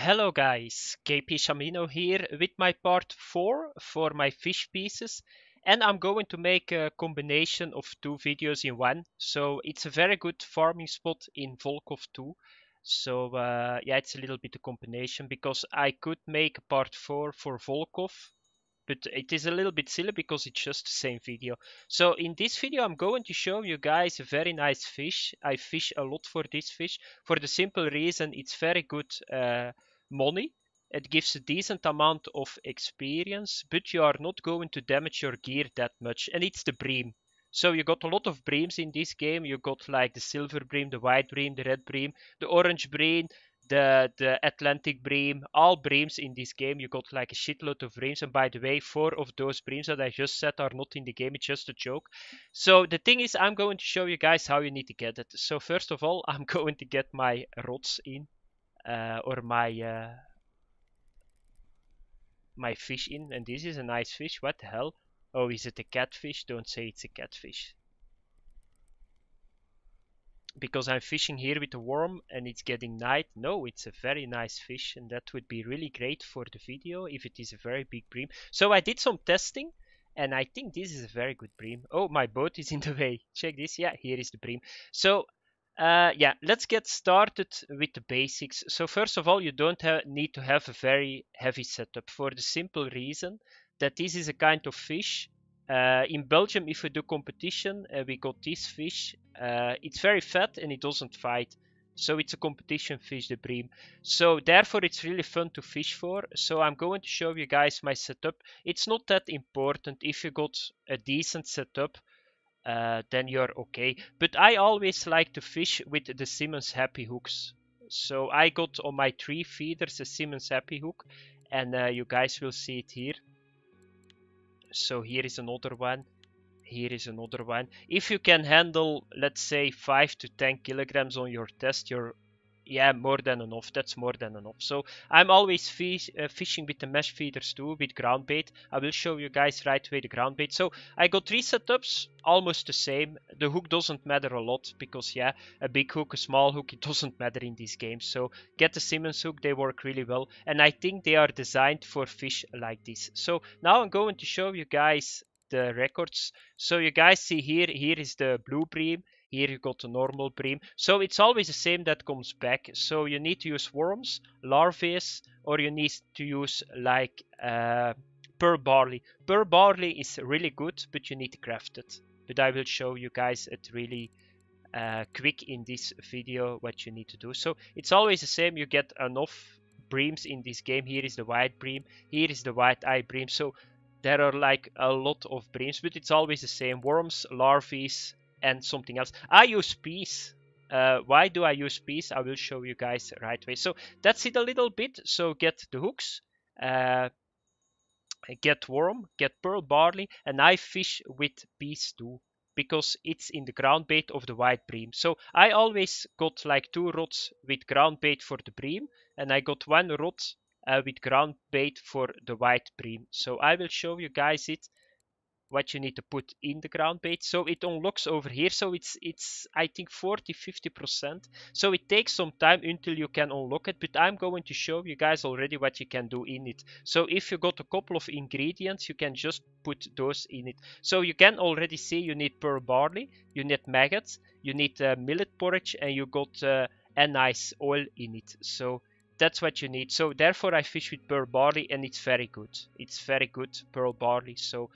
Hello guys, KP Shamino here with my part 4 for my fish pieces, and I'm going to make a combination of two videos in one. So it's a very good farming spot in Volkhov 2. So yeah, it's a little bit of combination because I could make part 4 for Volkhov, but it is a little bit silly because it's just the same video. So in this video I'm going to show you guys a very nice fish. I fish a lot for this fish for the simple reason it's very good money. It gives a decent amount of experience, but you are not going to damage your gear that much, and it's the Bream. So you got a lot of Breams in this game. You got like the silver Bream, the white Bream, the red Bream, the orange Bream, the Atlantic Bream, all Breams in this game. You got like a shitload of Breams, and by the way, 4 of those Breams that I just said are not in the game. It's just a joke. So the thing is, I'm going to show you guys how you need to get it. So first of all, I'm going to get my rods in, or my fish in, and this is a nice fish. What the hell? Oh, is it a catfish? Don't say it's a catfish. Because I'm fishing here with a worm and it's getting night. No, it's a very nice fish, and that would be really great for the video if it is a very big bream. So I did some testing, and I think this is a very good bream. Oh, my boat is in the way. Check this. Yeah, here is the bream. So yeah, let's get started with the basics. So first of all, you don't need to have a very heavy setup for the simple reason that this is a kind of fish. In Belgium, if we do competition, we got this fish. It's very fat and it doesn't fight. So it's a competition fish, the bream. So therefore it's really fun to fish for. So I'm going to show you guys my setup. It's not that important. If you got a decent setup, then you're okay. But I always like to fish with the Simmons Happy hooks. So I got on my 3 feeders a Simmons Happy hook, and you guys will see it here. So here is another one. Here is another one. If you can handle, let's say, 5 to 10 kilograms on your test, you're more than enough. That's more than enough. So I'm always fishing with the mesh feeders too, with ground bait. I will show you guys right away the ground bait. So I got 3 setups, almost the same. The hook doesn't matter a lot because yeah, a big hook, a small hook, it doesn't matter in these games. So get the Simmons hook, they work really well, and I think they are designed for fish like this. So now I'm going to show you guys the records. So you guys see here is the blue bream. Here you got the normal bream. So it's always the same that comes back. So you need to use worms, larvae, or you need to use like pearl barley. Pearl barley is really good, but you need to craft it. But I will show you guys it really quick in this video what you need to do. So it's always the same. You get enough breams in this game. Here is the white bream. Here is the white eye bream. So there are like a lot of breams, but it's always the same. Worms, larvae, and something else. I use peas. Why do I use peas? I will show you guys right away. So that's it a little bit. So get the hooks, get worm, get pearl barley, and I fish with peas too, because it's in the ground bait of the white bream. So I always got like 2 rods with ground bait for the bream, and I got 1 rod with ground bait for the white bream. So I will show you guys what you need to put in the ground bait. So it unlocks over here. So it's I think 40-50%. So it takes some time until you can unlock it, but I'm going to show you guys already what you can do in it. So if you got a couple of ingredients, you can just put those in it. So you can already see you need pearl barley, you need maggots, you need millet porridge, and you got anise oil in it. So that's what you need. So therefore I fish with pearl barley, and it's very good. It's very good pearl barley. So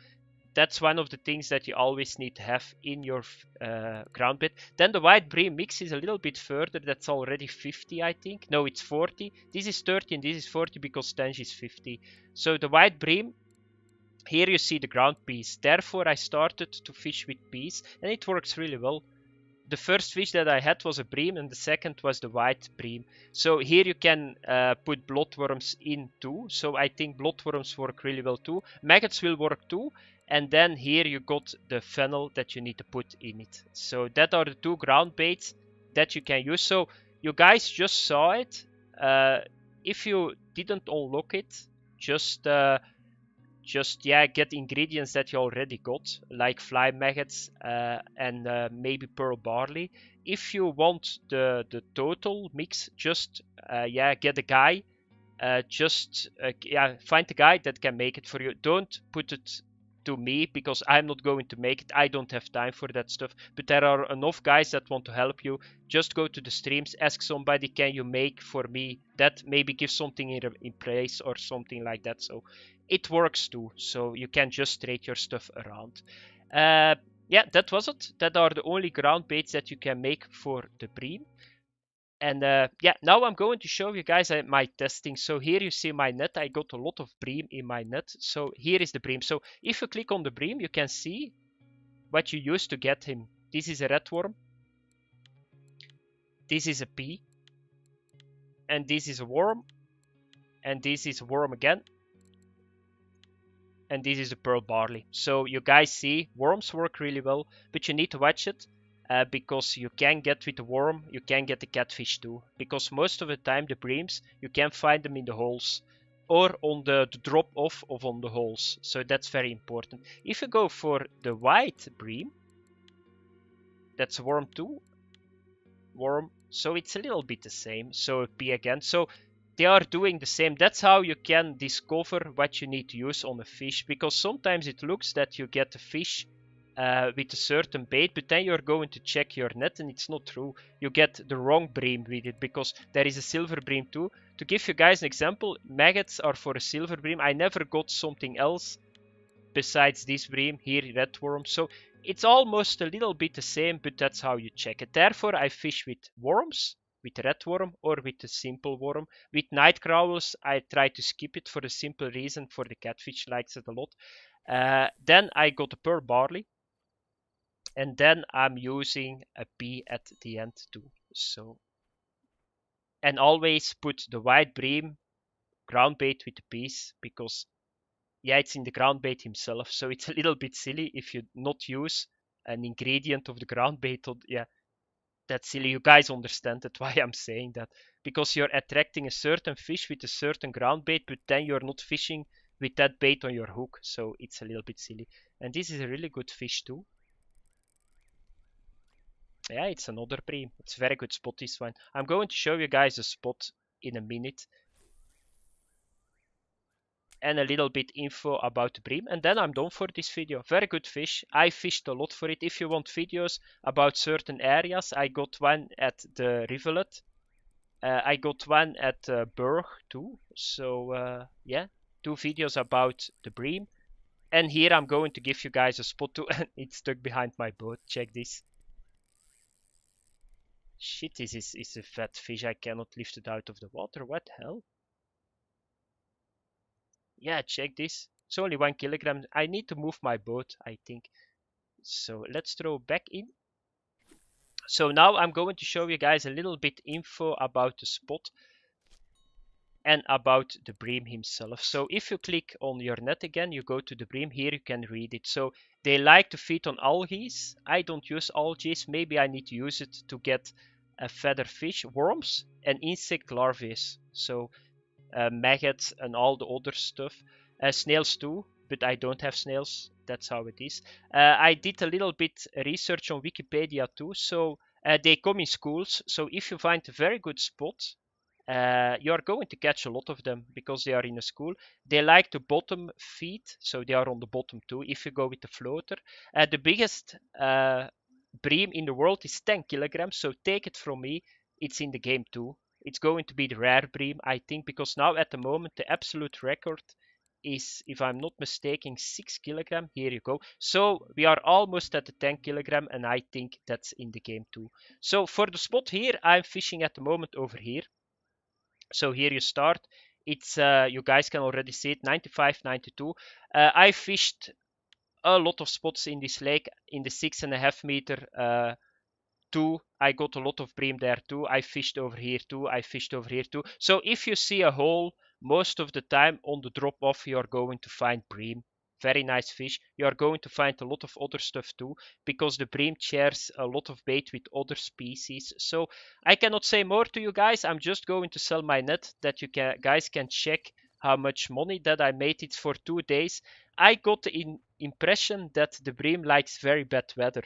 that's one of the things that you always need to have in your ground bait. Then the white bream mix is a little bit further. That's already 50, I think. No, it's 40. This is 30 and this is 40 because Stench is 50. So the white bream, here you see the ground peas. Therefore I started to fish with peas, and it works really well. The first fish that I had was a bream, and the second was the white bream. So here you can put bloodworms in too. So I think bloodworms work really well too. Maggots will work too. And then here you got the fennel that you need to put in it. So that are the 2 ground baits that you can use. So you guys just saw it. If you didn't unlock it, just get ingredients that you already got, like fly maggots and maybe pearl barley. If you want the total mix, just get a guy just yeah, find a guy that can make it for you. Don't put it to me because I'm not going to make it. I don't have time for that stuff. But there are enough guys that want to help you. Just go to the streams, ask somebody, can you make for me that? Maybe give something in place or something like that. So it works too. So you can just trade your stuff around. Yeah, that was it. That are the only ground baits that you can make for the Bream. And yeah, now I'm going to show you guys my testing. So here you see my net. I got a lot of Bream in my net. So here is the Bream. So if you click on the Bream, you can see what you use to get him. This is a red worm. This is a pea. And this is a worm. And this is a worm again. And this is a pearl barley. So you guys see, worms work really well, but you need to watch it. Because you can get with the worm, you can get the catfish too. Because most of the time the breams, you can find them in the holes. Or on the drop off of on the holes. So that's very important. If you go for the white bream, that's worm 2. Worm. So it's a little bit the same. So P again. So they are doing the same. That's how you can discover what you need to use on a fish. Because sometimes it looks that you get a fish with a certain bait, but then you're going to check your net and it's not true. You get the wrong bream with it because there is a silver bream too. To give you guys an example, maggots are for a silver bream. I never got something else besides this bream here, red worm. So it's almost a little bit the same, but that's how you check it. Therefore, I fish with worms, with red worm or with a simple worm. With night growls, I try to skip it for the simple reason for the catfish likes it a lot. Then I got a pearl barley. And then I'm using a P at the end too. So, and always put the white bream ground bait with the piece because yeah, it's in the ground bait himself. So it's a little bit silly if you not use an ingredient of the ground bait. Yeah, that's silly. You guys understand that why I'm saying that because you're attracting a certain fish with a certain ground bait, but then you're not fishing with that bait on your hook. So it's a little bit silly. And this is a really good fish too. Yeah, it's another Bream. It's a very good spot, this one. I'm going to show you guys a spot in a minute. And a little bit info about the Bream. And then I'm done for this video. Very good fish. I fished a lot for it. If you want videos about certain areas, I got one at the rivulet. I got one at Berg too. So yeah, 2 videos about the Bream. And here I'm going to give you guys a spot too. It's stuck behind my boat. Check this. Shit, this is a fat fish. I cannot lift it out of the water. What the hell? Yeah, check this. It's only 1 kilogram. I need to move my boat, I think. So let's throw back in. So now I'm going to show you guys a little bit info about the spot and about the bream himself. So if you click on your net again, you go to the bream. Here you can read it. So they like to feed on algae. I don't use algae. Maybe I need to use it to get feather fish, worms, and insect larvae. So maggots and all the other stuff. Snails too, but I don't have snails. That's how it is. I did a little bit research on Wikipedia too. So they come in schools. So if you find a very good spot, you are going to catch a lot of them because they are in a school. They like to bottom feed, so they are on the bottom too. If you go with the floater, the biggest bream in the world is 10 kilograms. So take it from me, it's in the game too. It's going to be the rare bream, I think, because now at the moment the absolute record is, if I'm not mistaken, 6 kilogram. Here you go. So we are almost at the 10 kilogram, and I think that's in the game too. So for the spot here, I'm fishing at the moment over here. So here you start. It's you guys can already see it, 95, 92. I fished a lot of spots in this lake in the 6.5 meter too. I got a lot of bream there too. I fished over here too. I fished over here too. So if you see a hole, most of the time on the drop off, you are going to find bream. Very nice fish. You are going to find a lot of other stuff too, because the bream shares a lot of bait with other species. So I cannot say more to you guys. I'm just going to sell my net that you guys can check how much money that I made it for 2 days. I got the impression that the bream likes very bad weather.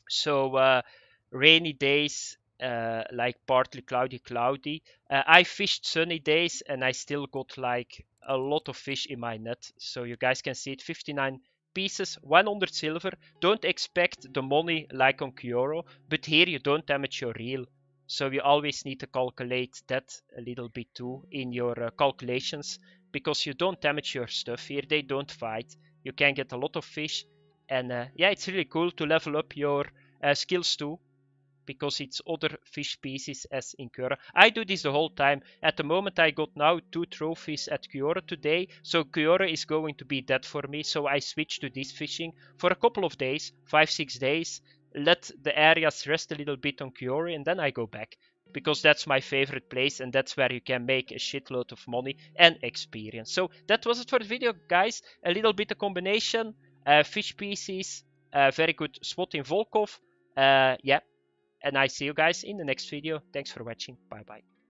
So rainy days, like partly cloudy. I fished sunny days and I still got like a lot of fish in my net. So you guys can see it, 59 pieces, 100 silver. Don't expect the money like on Kyoro, but here you don't damage your reel. So you always need to calculate that a little bit too in your calculations, because you don't damage your stuff here. They don't fight. You can get a lot of fish, and yeah, it's really cool to level up your skills too, because it's other fish species as in Kyora. I do this the whole time. At the moment I got now 2 trophies at Kyora today, so Kyora is going to be dead for me, so I switched to this fishing for a couple of days, 5-6 days, let the areas rest a little bit on Kyora, and then I go back, because that's my favorite place and that's where you can make a shitload of money and experience. So that was it for the video, guys. A little bit of combination, fish species, very good spot in Volkhov. Yeah, and I see you guys in the next video. Thanks for watching. Bye bye.